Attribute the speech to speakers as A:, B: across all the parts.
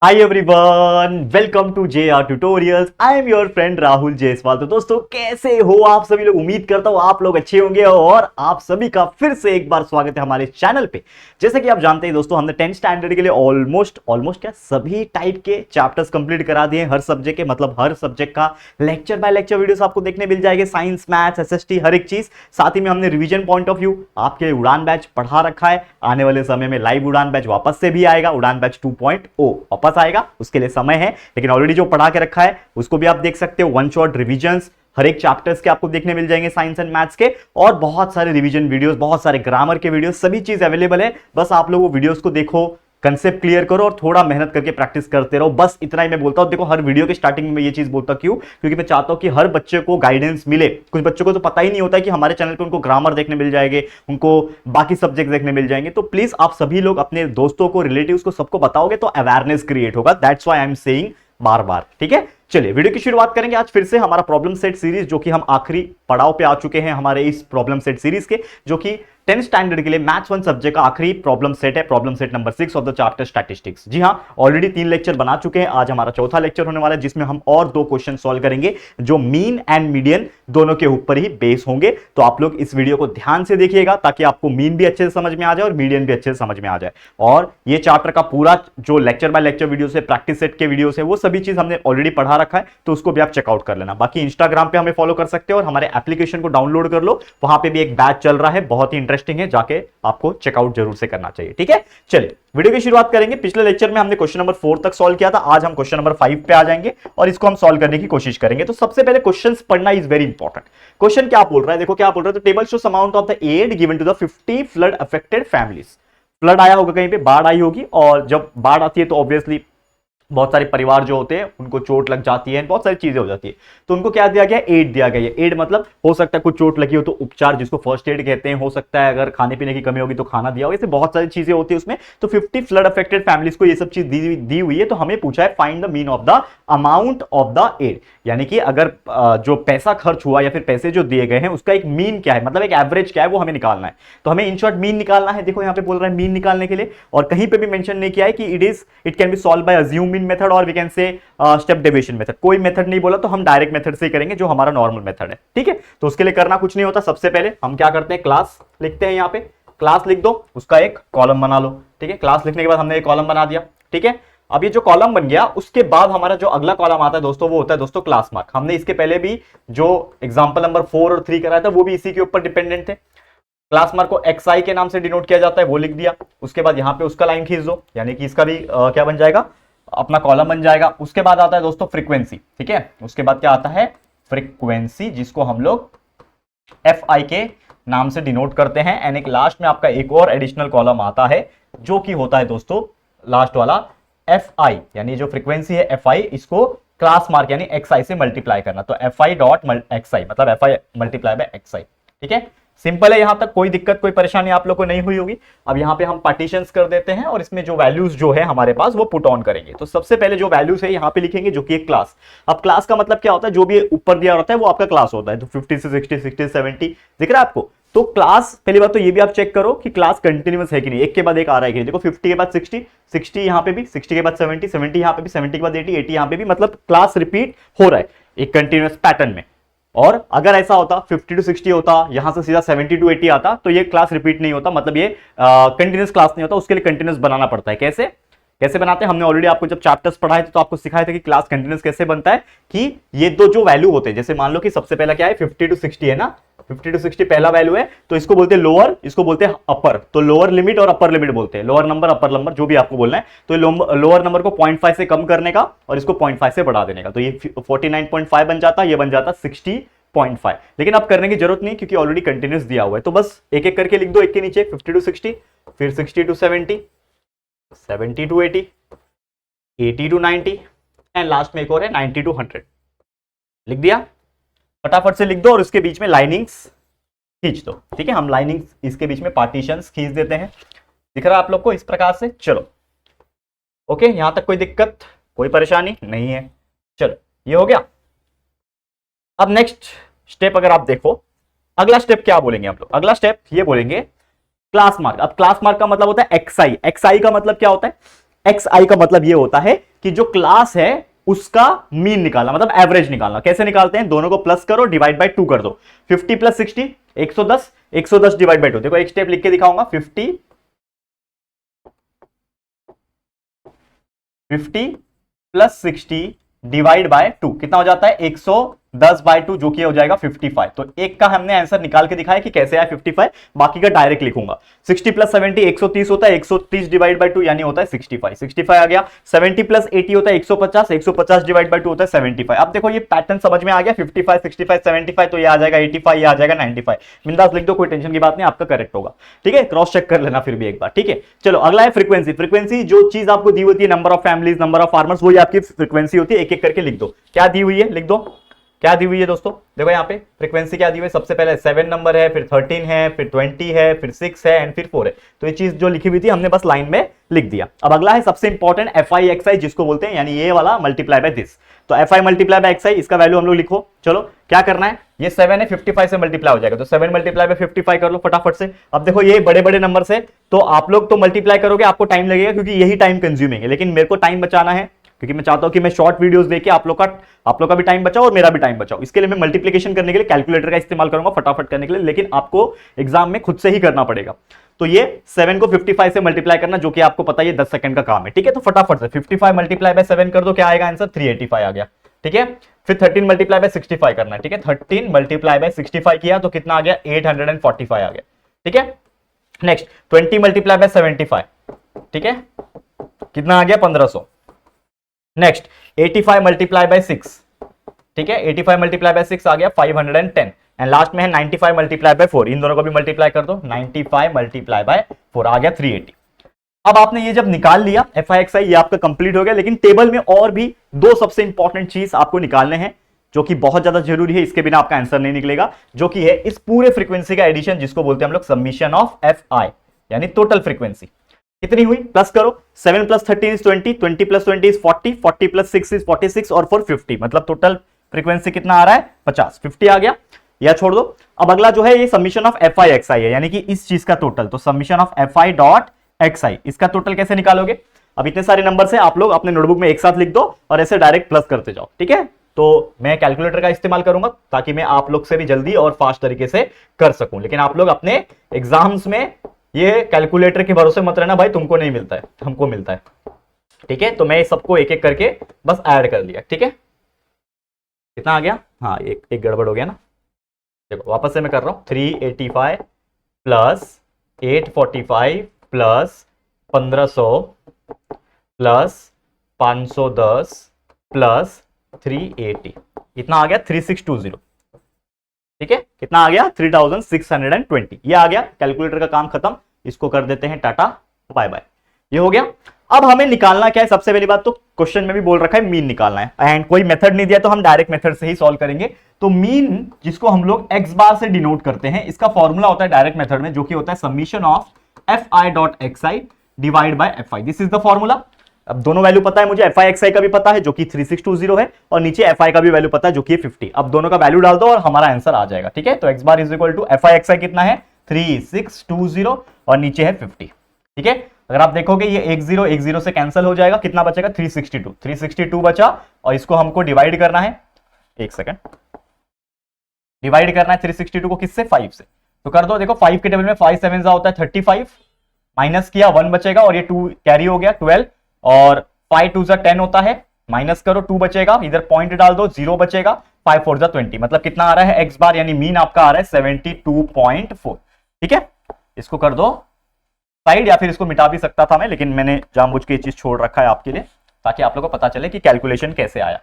A: Hi everyone, welcome to JR tutorials. I am your friend Rahul Jaiswal. तो दोस्तों कैसे हो आप सभी लोग? उम्मीद करता हूं आप लोग अच्छे होंगे और आप सभी का फिर से एक बार स्वागत है हमारे चैनल पे। जैसे कि आप जानते हैं दोस्तों, हमने 10th स्टैंडर्ड के लिए ऑलमोस्ट क्या सभी टाइप के चैप्टर्स कंप्लीट करा दिए हैं। हर सब्जेक्ट के मतलब हर सब्जेक्ट का लेक्चर बाय लेक्चर वीडियोस आपको देखने मिल जाएंगे। साइंस, मैथ्स, SST हर एक चीज। साथ ही में हमने रिवीजन पॉइंट ऑफ व्यू आपके लिए उड़ान बैच पढ़ा रखा है। आने वाले समय में लाइव उड़ान बैच वापस से भी आएगा। उड़ान बैच 2.0 वापस आएगा, उसके लिए समय है, लेकिन ऑलरेडी जो पढ़ा के रखा है उसको भी आप देख सकते हो। वन शॉट रिवीजन्स हर एक चैप्टर्स के आपको देखने मिल जाएंगे, साइंस एंड मैथ्स के, और बहुत सारे रिवीजन वीडियोस, बहुत सारे ग्रामर के वीडियोस, सभी चीज अवेलेबल है। बस आप लोग वो वीडियोस को देखो, कंसेप्ट क्लियर करो और थोड़ा मेहनत करके प्रैक्टिस करते रहो। बस इतना ही मैं बोलता हूं। देखो, हर वीडियो के स्टार्टिंग में ये चीज बोलता क्यों? क्योंकि मैं चाहता हूं कि हर बच्चे को गाइडेंस मिले। कुछ बच्चों को तो पता ही नहीं होता है कि हमारे चैनल पे उनको ग्रामर देखने मिल जाएंगे, उनको बाकी सब्जेक्ट देखने मिल जाएंगे। तो प्लीज आप सभी लोग अपने दोस्तों को, रिलेटिव्स को, सबको बताओगे तो अवेयरनेस क्रिएट होगा। That's why I am saying बार बार। ठीक है, चलिए वीडियो की शुरुआत करेंगे। आज फिर से हमारा प्रॉब्लम सेट सीरीज, जो कि हम आखिरी पड़ाव पे आ चुके हैं हमारे इस प्रॉब्लम सेट सीरीज के, जो कि 10th स्टैंडर्ड के लिए मैथ्स 1 सब्जेक्ट का आखिरी प्रॉब्लम सेट है। Problem set number 6 of the chapter statistics. जी हां, ऑलरेडी 3 लेक्चर बना चुके हैं। आज हमारा चौथा लेक्चर होने वाला है, जिसमें हम और 2 क्वेश्चन सॉल्व करेंगे जो मीन एंड मीडियन दोनों के ऊपर ही बेस होंगे। तो आप लोग इस वीडियो को ध्यान से देखिएगा ताकि आपको मीन भी अच्छे से समझ में आ जाए और मीडियन भी अच्छे से समझ में आ जाए। और ये चैप्टर का पूरा जो लेक्चर बाय लेक्चर वीडियो है, प्रैक्टिस सेट के वीडियो है, वो सभी चीज हमने ऑलरेडी पढ़ा रखा है, तो उसको भी आप चेकआउट कर लेना। बाकी इंस्टाग्राम पे हमें फॉलो कर सकते हो और हमारे एप्लीकेशन को डाउनलोड कर लो, वहां पे भी एक बैच चल रहा है, बहुत ही इंटरेस्टिंग है, जाके आपको चेकआउट जरूर से करना चाहिए। ठीक है, चलिए वीडियो की शुरुआत करेंगे। पिछले लेक्चर में हमने क्वेश्चन नंबर 4 तक सॉल्व किया था। आज हम क्वेश्चन नंबर 5 पे आ जाएंगे और इसको हम सॉल्व करने की कोशिश करेंगे। तो सबसे पहले क्वेश्चंस पढ़ना इज वेरी इंपॉर्टेंट। क्वेश्चन क्या बोल रहा है, देखो क्या बोल रहा है। तो table shows amount of the aid given to the 50 flood affected families. Flood आया होगा, कहीं पे बाढ़ आई होगी, और जब बाढ़ आती है तो ऑब्वियसली बहुत सारे परिवार जो होते हैं उनको चोट लग जाती है, बहुत सारी चीजें हो जाती है। तो उनको क्या दिया गया? एड दिया गया है। एड मतलब हो सकता है कुछ चोट लगी हो तो उपचार, जिसको फर्स्ट एड कहते हैं। हो सकता है अगर खाने पीने की कमी होगी तो खाना दिया हो। ऐसे बहुत सारी चीजें होती है उसमें। तो 50 फ्लड अफेक्टेड फैमिलीज को ये सब चीज दी हुई है। तो हमें पूछा है find the mean of the amount of the aid, यानी कि अगर जो पैसा खर्च हुआ या फिर पैसे जो दिए गए हैं उसका एक मीन क्या है, मतलब एक एवरेज क्या है, वो हमें निकालना है। तो हमें इन शॉर्ट मीन निकालना है। देखो यहाँ पे बोल रहा है मीन निकालने के लिए, और कहीं पे भी मेंशन नहीं किया है कि it can be solve by assume mean method और we can say step deviation method. कोई मेथड नहीं बोला, तो हम डायरेक्ट मेथड से करेंगे जो हमारा नॉर्मल मेथड है। ठीक है, तो उसके लिए करना कुछ नहीं होता। सबसे पहले हम क्या करते हैं, क्लास लिखते हैं। यहाँ पे क्लास लिख दो, उसका एक कॉलम बना लो। ठीक है, क्लास लिखने के बाद हमने एक कॉलम बना दिया। ठीक है, अब ये जो कॉलम बन गया, उसके बाद हमारा जो अगला कॉलम आता है दोस्तों, वो होता है दोस्तों क्लास मार्क। हमने इसके पहले भी जो एग्जांपल नंबर 4 और 3 कराया था, वो भी इसी के ऊपर डिपेंडेंट थे। क्लास मार्क को XI के नाम से डिनोट किया जाता है, वो लिख दिया। उसके बाद यहाँ पे उसका लाइन खींच दो, यानी कि इसका भी क्या बन जाएगा, अपना कॉलम बन जाएगा। उसके बाद आता है दोस्तों फ्रीक्वेंसी। ठीक है, उसके बाद क्या आता है, फ्रीक्वेंसी, जिसको हम लोग FI के नाम से डिनोट करते हैं। एंड एक लास्ट में आपका एक और एडिशनल कॉलम आता है, जो कि होता है दोस्तों लास्ट वाला FI, यानी जो फ्रीक्वेंसी है FI, इसको क्लास मार्क यानी XI से मल्टीप्लाई करना। तो FI डॉट XI मतलब FI मल्टीप्लाई बाय XI। ठीक है, सिंपल है। यहां तक कोई दिक्कत, कोई परेशानी आप लोग को नहीं हुई होगी। अब यहां पे हम पार्टीशंस कर देते हैं और इसमें जो वैल्यूज जो है हमारे पास वो पुट ऑन करेंगे। तो सबसे पहले जो वैल्यूज है यहां पे लिखेंगे, जो कि एक क्लास। अब क्लास का मतलब क्या होता है, जो भी ऊपर दिया होता है वो आपका क्लास होता है। तो 50 से 60, 60 से 70 दिख रहा है आपको। तो क्लास, पहली बात तो ये भी आप चेक करो कि क्लास कंटिन्यूअस है कि नहीं, एक के बाद एक आ रहा है कि नहीं। देखो 50 के बाद 60, 60 यहां पे भी, 60 के बाद 70, 70 यहां पे भी, 70 के बाद 80, 80 यहां पे भी, मतलब क्लास रिपीट हो रहा है एक कंटिन्यूअस पैटर्न में। और अगर ऐसा होता 50 to 60 होता, यहां से सीधा 70 to 80 आता, तो ये क्लास रिपीट नहीं होता, मतलब ये कंटिन्यूअस क्लास नहीं होता। उसके लिए कंटिन्यूअस बनाना पड़ता है। कैसे कैसे बनाते हैं, हमने ऑलरेडी आपको जब चैप्टर्स पढ़ाए थे तो आपको सिखाया था कि क्लास कंटिन्यूअस कैसे बनता है। कि ये दो जो वैल्यू होते हैं, जैसे मान लो कि सबसे पहला क्या है, 50 to 60 है ना, 50 to 60 पहला वैल्यू है, तो इसको बोलते हैं लोअर, इसको बोलते हैं अपर। तो लोअर लिमिट और अपर लिमिट बोलते हैं, लोअर नंबर अपर नंबर, जो भी आपको बोलना है। तो लोअर नंबर को 0.5 से कम करने का और इसको 0.5 से बढ़ा देने का। तो ये 49.5 बन जाता, ये बन जाता 60.5। लेकिन अब करने की जरूरत नहीं, क्योंकि ऑलरेडी कंटिन्यूअस दिया हुआ है। तो बस एक एक करके लिख दो, एक के नीचे 50 to 60, फिर 60 to 70, 70 to 80, 80 to 90 and last में एक और है 90 to 100। लिख दिया, फटाफट से लिख दो और उसके बीच में लाइनिंग्स खींच दो। ठीक है, हम लाइनिंग्स इसके बीच में पार्टीशंस खींच देते हैं। दिख रहा है आप लोग को इस प्रकार से? चलो ओके, यहां तक कोई दिक्कत, कोई परेशानी नहीं है। चलो ये हो गया। अब नेक्स्ट स्टेप अगर आप देखो, अगला स्टेप क्या बोलेंगे हम लोग, अगला स्टेप ये बोलेंगे क्लास मार्क। अब क्लास मार्क का मतलब होता है XI। XI का मतलब क्या होता है, XI का मतलब ये होता है कि जो क्लास है उसका मीन निकालना, मतलब एवरेज निकालना। कैसे निकालते हैं? दोनों को प्लस करो, डिवाइड बाय 2 कर दो। 50 प्लस 60 110, 110 डिवाइड बाय 2। देखो एक स्टेप लिख के दिखाऊंगा। 50 प्लस 60 डिवाइड बाय 2 कितना हो जाता है? 110 बाय 2, जो कि हो जाएगा 55। तो एक का हमने आंसर निकाल के दिखाया कि कैसे आया 55, बाकी का डायरेक्ट लिखूंगा। 60 प्लस 70 130 होता है, 130 डिवाइड बाय 2 यानी होता है 65, 65 आ गया। 70 प्लस 80 होता है 150, 150 डिवाइड बाय 2 होता है 75। अब देखो ये पैटर्न समझ में आ गया, 55 65 75, तो ये आ जाएगा 85, ये आ जाएगा 95। बिंदास लिख दो, कोई टेंशन की बात नहीं, आपका करेक्ट होगा। ठीक है, क्रॉस चेक कर लेना फिर भी एक बार। ठीक है, चलो अगला है फ्रीक्वेंसी। फ्रीक्वेंसी जो चीज आपको दी होती है, number of families, number of farmers, वही आपकी फ्रीक्वेंसी होती है। एक एक करके लिख दो, क्या दी हुई है लिख दो। क्या दी हुई है दोस्तों? देखो यहाँ पे फ्रीक्वेंसी क्या दी हुई है। सबसे पहले 7 नंबर है, फिर 13 है, फिर 20 है, फिर 6 है एंड फिर 4 है। तो ये चीज जो लिखी हुई थी हमने बस लाइन में लिख दिया। अब अगला है सबसे इंपॉर्टेंट FI जिसको बोलते हैं, यानी ये वाला मल्टीप्लाई बाय दिस। तो FI मल्टीप्लाई बाय XI, इसका वैल्यू हम लोग लिखो। चलो क्या करना है, ये 7 है, 55 से मल्टीप्लाई हो जाएगा, तो 7 मल्टीप्लाई बाय 55 कर लो फटाफट से। अब देखो ये बड़े बड़े नंबर से, तो आप लोग तो मल्टीप्लाई करोगे, आपको टाइम लगेगा क्योंकि यही टाइम कंज्यूमिंग है, लेकिन मेरे को टाइम बचाना है क्योंकि मैं चाहता हूं कि मैं शॉर्ट वीडियोस देके आप लोग का भी टाइम बचाओ और मेरा भी टाइम बचाओ। इसके लिए मैं मल्टीप्लिकेशन करने के लिए कैलकुलेटर का इस्तेमाल करूंगा फटाफट करने के लिए, लेकिन आपको एग्जाम में खुद से ही करना पड़ेगा। तो ये 7 को 55 से मल्टीप्लाई करना, जो कि आपको पता है ये 10 सेकंड का काम है। ठीक है, तो फटाफट से 55 मल्टीप्लाई बाय 7 कर दो, क्या आएगा आंसर? 385 आ गया। ठीक है, फिर 13 मल्टीप्लाई बाय 65 करना है। ठीक है, 13 मल्टीप्लाई बाय 65 किया तो कितना आ गया? 845 आ गया। ठीक है, नेक्स्ट 20 मल्टीप्लाई बाय 75, ठीक है, कितना आ गया? 1500। नेक्स्ट 85 मल्टीप्लाई बाय 6, ठीक है, 85 मल्टीप्लाई बाय 6 आ गया 510। एंड लास्ट में है 95 मल्टीप्लाई बाय 4, इन दोनों को भी मल्टीप्लाई कर दो। 95 मल्टीप्लाई बाय 4 आ गया 380। अब आपने ये जब निकाल लिया FI ये आपका कंप्लीट हो गया, लेकिन टेबल में और भी दो सबसे इंपॉर्टेंट चीज आपको निकालने हैं जो कि बहुत ज्यादा जरूरी है, इसके बिना आपका आंसर नहीं निकलेगा, जो कि है इस पूरे फ्रीक्वेंसी का एडिशन, जिसको बोलते हैं हम लोग समीशन ऑफ FI, यानी टोटल फ्रीक्वेंसी। कितनी हुई? प्लस करो। 7 plus 13 is 20, 20 plus 20 is 40, 40 plus 6 is 46 और 4 50, मतलब टोटल फ्रीक्वेंसी कितना आ रहा है? 50, 50 आ गया, या छोड़ दो। अब अगला जो है ये समीशन ऑफ FI XI है, यानी कि इस चीज का टोटल। तो summation of FI dot XI, इसका टोटल कैसे निकालोगे? अब इतने सारे नंबर से आप लोग अपने नोटबुक में एक साथ लिख दो और ऐसे डायरेक्ट प्लस करते जाओ। ठीक है, तो मैं कैलकुलेटर का इस्तेमाल करूंगा ताकि मैं आप लोग से भी जल्दी और फास्ट तरीके से कर सकूं, लेकिन आप लोग अपने एग्जाम्स में ये कैलकुलेटर के भरोसे मत रहना भाई, तुमको नहीं मिलता है, हमको मिलता है। ठीक है, तो मैं सबको एक एक करके बस ऐड कर लिया। ठीक है, कितना आ गया? हाँ, एक गड़बड़ हो गया ना, देखो वापस से मैं कर रहा हूं। 385 प्लस 845 प्लस 1500 प्लस 510 प्लस 380, इतना आ गया 3620। ठीक है, कितना आ गया? 3620। ये आ गया, कैलकुलेटर का काम खत्म, इसको कर देते हैं टाटा बाय बाय। ये हो गया। अब हमें निकालना क्या है? सबसे पहली बात तो क्वेश्चन में भी बोल रखा है मीन निकालना है, एंड कोई मेथड नहीं दिया तो हम डायरेक्ट मेथड से ही सॉल्व करेंगे। तो मीन जिसको हम लोग x बार से डिनोट करते हैं, इसका फॉर्मूला होता है डायरेक्ट मेथड में, जो कि होता है summation of FI dot XI divide by FI। This is the formula. अब दोनों वैल्यू पता है मुझे, FI XI का भी पता है जो कि 3620 है, और नीचे FI का भी वैल्यू पता है जो कि 50। अब दोनों का वैल्यू डाल दो और हमारा आंसर आ जाएगा। ठीक है, तो x bar is equal to FI XI कितना है? 3620 और नीचे है 50। ठीक है, अगर आप देखोगे ये 10 से कैंसिल हो जाएगा, कितना बचेगा? 362 बचा, और इसको हमको डिवाइड करना है, एक सेकंड, डिवाइड करना है 362 को किससे? 5 से। तो कर दो, देखो 5 के टेबल में 5 7 जा होता है 35, माइनस किया 1 बचेगा, और ये 2 कैरी हो गया 12, और 5 2 जा 10 होता है, माइनस करो 2 बचेगा, इधर पॉइंट डाल दो 0 बचेगा, 5 4 जा 20, मतलब कितना आ रहा है x बार, यानी मीन आपका आ रहा है 72.4। ठीक है, इसको कर दो साइड, या फिर इसको मिटा भी सकता था मैं, लेकिन मैंने जानबूझ के ये चीज छोड़ रखा है आपके लिए, ताकि आप लोगों को पता चले कि कैलकुलेशन कैसे आया।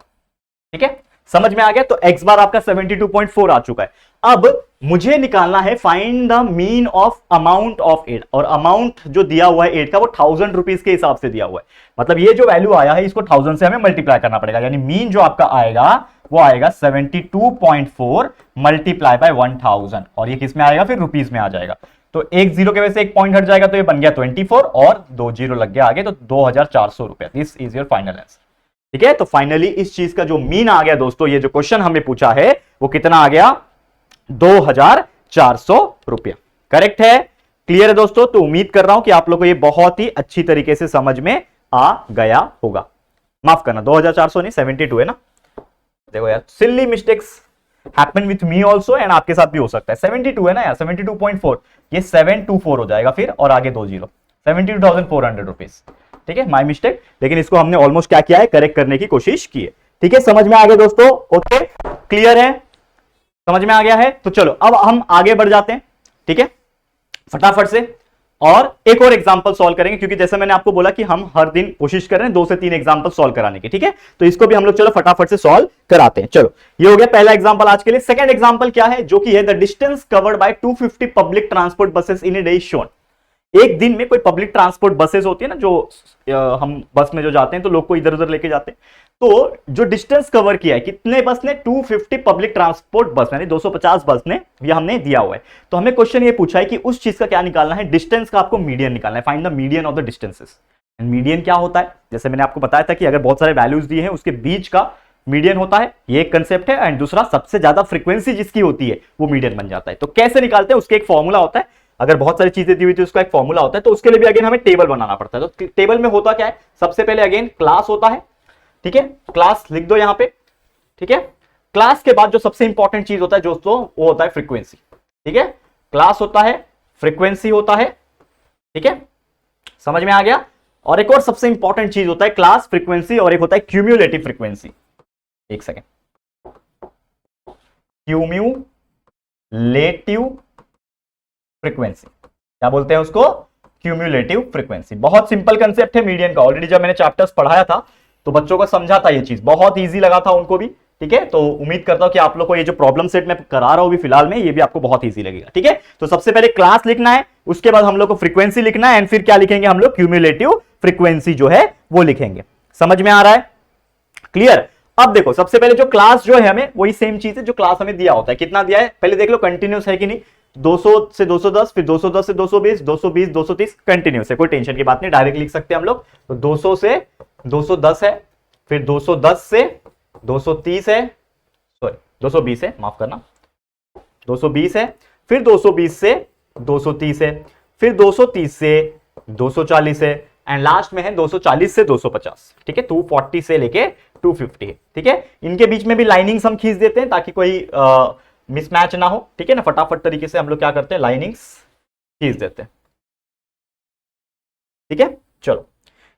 A: ठीक है, समझ में आ गया? तो x बार आपका 72.4 आ चुका है। अब मुझे निकालना है find the mean of amount of aid, और अमाउंट जो दिया हुआ है एड का वो 1000 रुपीज के हिसाब से दिया हुआ है, मतलब ये जो वैल्यू आया है इसको 1000 से हमें मल्टीप्लाई करना पड़ेगा, यानी मीन जो आपका आएगा वो आएगा 72.4 मल्टीप्लाई बाय 1000, और ये किस में आएगा? फिर रुपीज में आ जाएगा। तो एक जीरो के वजह से एक पॉइंट हट जाएगा, तो ये बन गया 24, और 2 जीरो लग गया आगे, तो 2400 रुपया। This is your final answer. ठीक है, तो फाइनली इस चीज का जो मीन आ गया दोस्तों, ये जो क्वेश्चन हमें पूछा है वो कितना आ गया? 2400 रुपया। करेक्ट है? क्लियर है दोस्तों? तो उम्मीद कर रहा हूं कि आप लोगों को ये बहुत ही अच्छी तरीके से समझ में आ गया होगा। माफ करना 2400 नहीं 72 है ना। देखो यार silly mistakes happen with me also and आपके साथ भी हो सकता है। 72 है ना यार 72.4, ये 724 हो जाएगा फिर और आगे 2 जीरो 72,400 रुपीज। ठीक है माय मिस्टेक, लेकिन इसको हमने ऑलमोस्ट क्या किया है, करेक्ट करने की कोशिश की है। ठीक है समझ में आ गया दोस्तों, ओके क्लियर है, समझ में आ गया है। तो चलो अब हम आगे बढ़ जाते हैं, ठीक है फटाफट से, और एक और एग्जांपल सॉल्व करेंगे, क्योंकि जैसे मैंने आपको बोला कि हम हर दिन कोशिश कर रहे हैं 2 से 3 एग्जांपल सॉल्व कराने की। ठीक है तो इसको भी हम लोग चलो फटाफट से सॉल्व कराते हैं। चलो ये हो गया पहला एग्जांपल आज के लिए। सेकंड एग्जांपल क्या है, जो कि है the distance covered by 250 public transport buses in a day shown. एक दिन में कोई पब्लिक ट्रांसपोर्ट बसेस होती है ना, जो हम बस में जो जाते हैं तो लोग को इधर उधर लेके जाते हैं, तो जो डिस्टेंस कवर किया है कितने बस ने, 250 पब्लिक ट्रांसपोर्ट बस यानी 250 बस ने, ये हमने दिया हुआ है। तो हमें क्वेश्चन ये पूछा है कि उस चीज का क्या निकालना है, डिस्टेंस का आपको मीडियन निकालना है, find the median of the distances. And median क्या होता है, जैसे मैंने आपको बताया था कि अगर बहुत सारे वैल्यूज दिए हैं उसके बीच का मीडियन होता है, ये एक कंसेप्ट है। एंड दूसरा सबसे ज्यादा फ्रीक्वेंसी जिसकी होती है वो मीडियन बन जाता है। तो कैसे निकालते हैं, उसके एक फॉर्मूला होता है। अगर बहुत सारी चीजें दी हुई थी उसका एक फॉर्मूला होता है, तो उसके लिए भी अगेन हमें टेबल बनाना पड़ता है। तो टेबल में होता क्या है, सबसे पहले अगेन क्लास होता है, ठीक है क्लास लिख दो यहां पे। ठीक है क्लास के बाद जो सबसे इंपॉर्टेंट चीज होता है दोस्तों वो होता है फ्रीक्वेंसी। ठीक है क्लास होता है, फ्रीक्वेंसी होता है, ठीक है समझ में आ गया। और एक और सबसे इंपॉर्टेंट चीज होता है क्लास, फ्रीक्वेंसी, और एक होता है क्यूम्युलेटिव फ्रीक्वेंसी। एक सेकेंड, क्यूम्युलेटिव फ्रीक्वेंसी क्या बोलते हैं उसको, क्यूम्युलेटिव फ्रीक्वेंसी। बहुत सिंपल कंसेप्ट है मीडियन का, ऑलरेडी जब मैंने चैप्टर्स पढ़ाया था तो बच्चों को समझा था, ये चीज बहुत इजी लगा था उनको भी। ठीक है तो उम्मीद करता हूं कि आप लोग को ये जो प्रॉब्लम सेट में करा रहा हूं भी फिलहाल में, ये भी आपको बहुत इजी लगेगा। ठीक है तो सबसे पहले क्लास लिखना है, उसके बाद हम लोग को फ्रीक्वेंसी लिखना है, एंड फिर क्या लिखेंगे हम लोग, क्यूम्युलेटिव फ्रीक्वेंसी जो है वो लिखेंगे। समझ में आ रहा है, क्लियर। अब देखो सबसे पहले जो क्लास जो है हमें वही सेम चीज है जो क्लास हमें दिया होता है। कितना दिया है पहले देख लो, कंटिन्यूस है कि नहीं, 200 से 210, फिर 210 से 220, 220 230 कंटिन्यूस है, कोई टेंशन की बात नहीं, डायरेक्ट लिख सकते हैं हम लोग। तो 200 से 210 है, फिर 210 से 230 है, सॉरी 220 है, माफ करना 220 है, फिर 220 से 230 है, फिर 230 से 240 है, एंड लास्ट में है 240 से 250। ठीक है 240 से लेके 250 है। ठीक है इनके बीच में भी लाइनिंग्स हम खींच देते हैं ताकि कोई मिसमैच ना हो। ठीक है ना, फटाफट तरीके से हम लोग क्या करते हैं, लाइनिंग्स खींच देते हैं। ठीक है चलो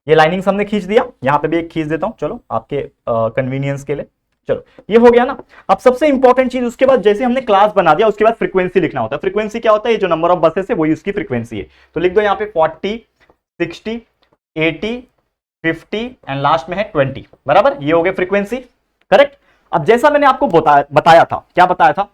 A: ये लाइनिंग्स हमने खींच दिया, यहां पे भी एक खींच देता हूं चलो आपके कन्वीनियंस के लिए। चलो ये हो गया ना। अब सबसे इंपॉर्टेंट चीज, उसके बाद जैसे हमने क्लास बना दिया उसके बाद फ्रीक्वेंसी लिखना होता है। फ्रीक्वेंसी क्या होता है, ये जो नंबर ऑफ बसेस है वही उसकी फ्रीक्वेंसी है। तो लिख दो यहाँ पे 40 60 80 50 एंड लास्ट में है 20, बराबर, ये हो गया फ्रीक्वेंसी, करेक्ट। अब जैसा मैंने आपको बताया था, क्या बताया था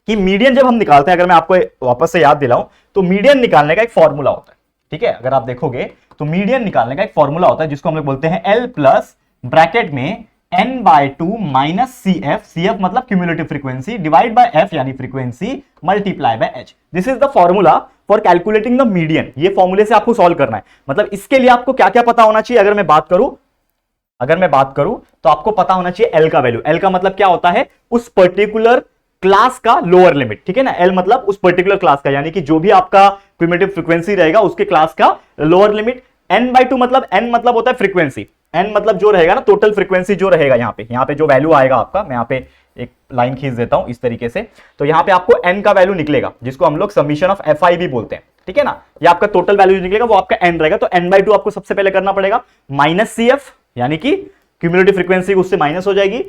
A: कि मीडियन जब हम निकालते हैं, अगर मैं आपको वापस से याद दिलाऊं तो मीडियन निकालने का एक फॉर्मूला होता है। ठीक है अगर आप देखोगे तो मीडियन निकालने का एक फॉर्मूला होता है जिसको हम लोग बोलते हैं L प्लस ब्रैकेट में n/2 माइनस CF, CF मतलब cumulative frequency, divide by F यानी frequency, multiply by H। This is the formula for calculating the median. ये फॉर्मूले से आपको सॉल्व करना है। मतलब इसके लिए आपको क्या क्या पता होना चाहिए, अगर मैं बात करूं तो आपको पता होना चाहिए L का वैल्यू। L का मतलब क्या होता है, उस पर्टिकुलर क्लास का लोअर लिमिट। ठीक है ना, L मतलब उस पर्टिकुलर क्लास का, यानी कि जो भी आपका क्यूमुलेटिव फ्रीक्वेंसी रहेगा उसके क्लास का लोअर लिमिट। n/2 मतलब n मतलब होता है फ्रीक्वेंसी, n मतलब जो रहेगा ना टोटल फ्रीक्वेंसी जो रहेगा, यहाँ पे जो वैल्यू आएगा आपका, मैं यहाँ पे एक लाइन खींच देता हूं इस तरीके से। तो यहाँ पे आपको n का वैल्यू निकलेगा जिसको हम लोग समीशन ऑफ fi भी बोलते हैं। ठीक है ना, ये आपका टोटल वैल्यू निकलेगा, वो आपका n रहेगा। तो n/2 आपको सबसे पहले करना पड़ेगा माइनस CF, यानी कि क्यूमुलेटिव फ्रीक्वेंसी उससे माइनस हो जाएगी,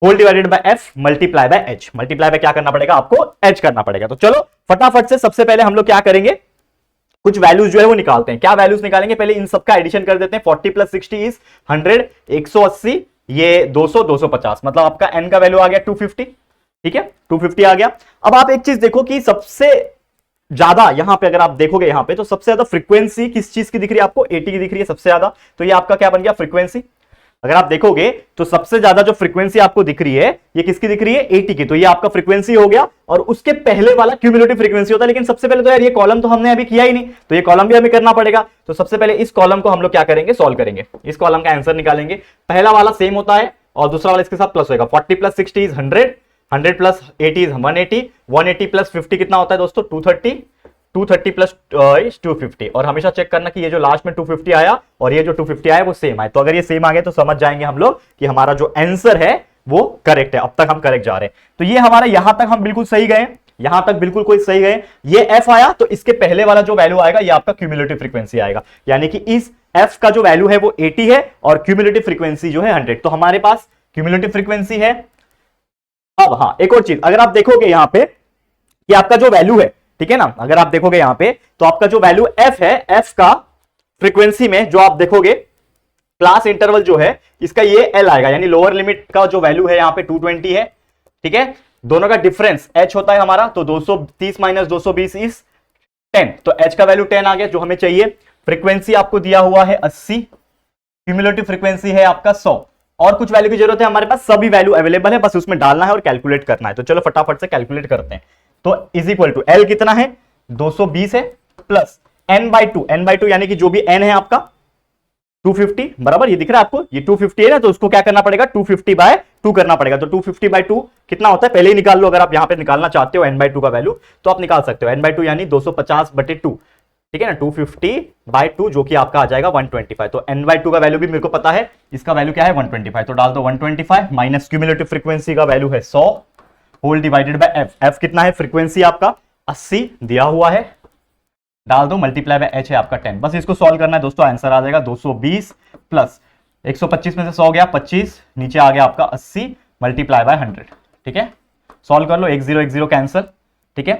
A: whole divided by F multiply by H। Multiply by क्या करना पड़ेगा आपको, H करना पड़ेगा। तो चलो फटाफट से सबसे पहले हम लोग क्या करेंगे, कुछ वैल्यूज जो है वो निकालते हैं। क्या वैल्यूज निकालेंगे, पहले इन सबका एडिशन कर देते हैं। 40 प्लस 60 इज 100, 180, ये 200, 250, मतलब आपका n का वैल्यू आ गया 250। ठीक है 250 आ गया। अब आप एक चीज देखो कि सबसे ज्यादा यहां पे अगर आप देखोगे यहां पे तो सबसे ज्यादा फ्रीक्वेंसी किस चीज की दिख रही है आपको, 80 की दिख रही है सबसे ज्यादा। तो ये आपका क्या बन गया, फ्रीक्वेंसी। अगर आप देखोगे तो सबसे ज्यादा जो फ्रीक्वेंसी आपको दिख रही है ये किसकी दिख रही है, 80 की। तो ये आपका फ्रीक्वेंसी हो गया, और उसके पहले वाला क्यूमुलेटिव फ्रीक्वेंसी होता है। लेकिन सबसे पहले तो यार ये कॉलम तो हमने अभी किया ही नहीं, तो ये कॉलम भी हमें करना पड़ेगा। तो सबसे पहले इस कॉलम को हम लोग क्या करेंगे, सॉल्व करेंगे, इस कॉलम का आंसर निकालेंगे। पहला वाला सेम होता है और दूसरा वाला इसके साथ प्लस होगा। 40 plus 60 is 100, 100 plus 80 is 180, 180 plus 50 कितना होता है दोस्तों, 230, 230 प्लस 250, और हमेशा चेक करना कि ये जो लास्ट में 250 आया और ये जो 250 आया वो सेम आए। तो अगर ये सेम आ गए तो समझ जाएंगे हम लोग कि हमारा जो आंसर है वो करेक्ट है। अब तक हम करेक्ट जा रहे हैं। तो ये हमारा यहां तक हम बिल्कुल सही गए, यहां तक बिल्कुल कोई सही गए। ये एफ आया तो इसके पहले वाला जो वैल्यू आएगा ये आपका क्यूमुलेटिव फ्रीक्वेंसी आएगा, यानी कि इस एफ का जो वैल्यू है वो 80 है और क्यूमुलेटिव फ्रीक्वेंसी जो है 100। तो हमारे पास क्यूमुलेटिव फ्रीक्वेंसी है। अब हाँ, एक और चीज, अगर आप देखोगे यहां पे कि आपका जो वैल्यू है, ठीक है ना, अगर आप देखोगे यहां पे तो आपका जो वैल्यू एफ है, एफ का फ्रीक्वेंसी में जो आप देखोगे क्लास इंटरवल जो है इसका ये एल आएगा, यानी लोअर लिमिट का जो वैल्यू है यहां पे 220 है, ठीक है। दोनों का डिफरेंस एच होता है हमारा, तो 230 माइनस 220 इज 10, तो एच का वैल्यू 10 आ गया जो हमें चाहिए। फ्रीक्वेंसी आपको दिया हुआ है 80, क्यूमुलेटिव फ्रीक्वेंसी है आपका 100, और कुछ वैल्यू की जरूरत है हमारे पास, सभी वैल्यू अवेलेबल है, बस उसमें डालना है और कैलकुलेट करना है। तो चलो फटाफट से कैलकुलेट करते हैं। तो इज इक्वल टू एल कितना है 220 है, प्लस एन बाई टू यानी कि जो भी एन है आपका 250 बराबर, ये दिख रहा है आपको, ये 250 है ना, तो उसको क्या करना पड़ेगा 250 बाय 2 करना पड़ेगा। तो 250 बाय 2 कितना होता है पहले ही निकाल लो, अगर आप यहां पे निकालना चाहते हो n बाय 2 का वैल्यू तो आप निकाल सकते हो। n बाय 2 यानी 250 बटे 2, ठीक है ना, 250 बाय 2 जो कि आपका आ जाएगा 125। तो n बाय 2 का वैल्यू भी मेरे को पता है, इसका वैल्यू क्या है 125, तो डाल दो 125 माइनस क्यूमुलेटिव फ्रीक्वेंसी का वैल्यू है 100 whole divided by F. F कितना है फ्रीक्वेंसी आपका 80 दिया हुआ है, डाल दो मल्टीप्लाई बाय एच है आपका 10। बस इसको सॉल्व करना है दोस्तों, आंसर आ जाएगा 220 प्लस 125 में से 100 गया 25, नीचे आ गया आपका 80 मल्टीप्लाई बाय 100, ठीक है। सॉल्व कर लो, 1 0 1 0 कैंसिल, ठीक है।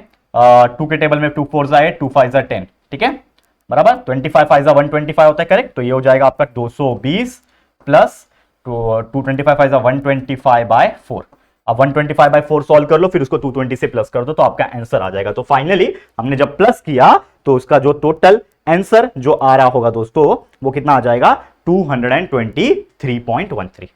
A: 2 के टेबल में 2 4 जा 8, 2 5 जा 10, ठीक है बराबर। 25 5 जा 125 होता है करेक्ट, तो ये हो जाएगा आपका 220 प्लस 225 5 जा 125 बाय 4। अब 125 बाय 4 सॉल्व कर लो, फिर उसको 220 से प्लस कर दो तो आपका आंसर आ जाएगा। तो फाइनली हमने जब प्लस किया तो उसका जो टोटल आंसर जो आ रहा होगा दोस्तों वो कितना आ जाएगा 223.13,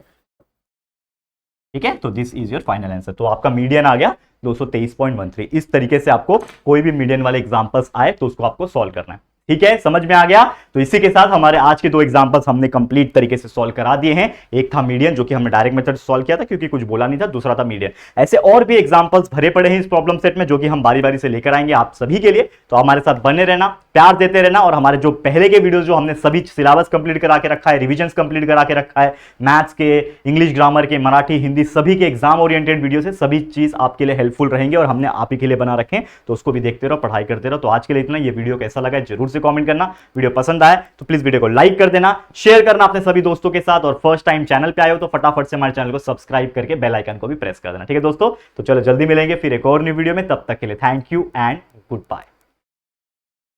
A: ठीक है। तो this is your final answer. तो आपका मीडियन आ गया 223.13। इस तरीके से आपको कोई भी मीडियन वाले एग्जांपल्स आए तो उसको आपको सॉल्व करना है, ठीक है, समझ में आ गया। तो इसी के साथ हमारे आज के 2 एग्जांपल्स हमने कंप्लीट तरीके से सॉल्व करा दिए हैं। एक था मीडियन जो कि हमने डायरेक्ट मेथड से सॉल्व किया था क्योंकि कुछ बोला नहीं था, दूसरा था मीडियन। ऐसे और भी एग्जांपल्स भरे पड़े हैं इस प्रॉब्लम सेट में जो कि हम बारी बारी से लेकर आएंगे आप सभी के लिए। तो हमारे साथ बने रहना, प्यार देते रहना, और हमारे जो पहले के वीडियोस जो हमने सभी सिलेबस कंप्लीट करा के रखा है, रिविजन कंप्लीट करा के रखा है, मैथ्स के, इंग्लिश ग्रामर के, मराठी, हिंदी, सभी के एग्जाम ओरिएंटेड वीडियो से सभी चीज आपके लिए हेल्पफुल रहेंगे और हमने आप ही के लिए बना रखे हैं। तो उसको भी देखते रहो, पढ़ाई करते रहो। तो आज के लिए इतना। ये वीडियो कैसा लगा जरूर से कॉमेंट करना। वीडियो पसंद आए तो प्लीज वीडियो को लाइक कर देना, शेयर करना अपने सभी दोस्तों के साथ, और फर्स्ट टाइम चैनल पे आए हो तो फटाफट से हमारे चैनल को सब्सक्राइब करके बेल आइकन को भी प्रेस कर देना, ठीक है दोस्तों। तो चलो जल्दी मिलेंगे फिर एक और न्यू वीडियो में, तब तक के लिए thank you and good bye.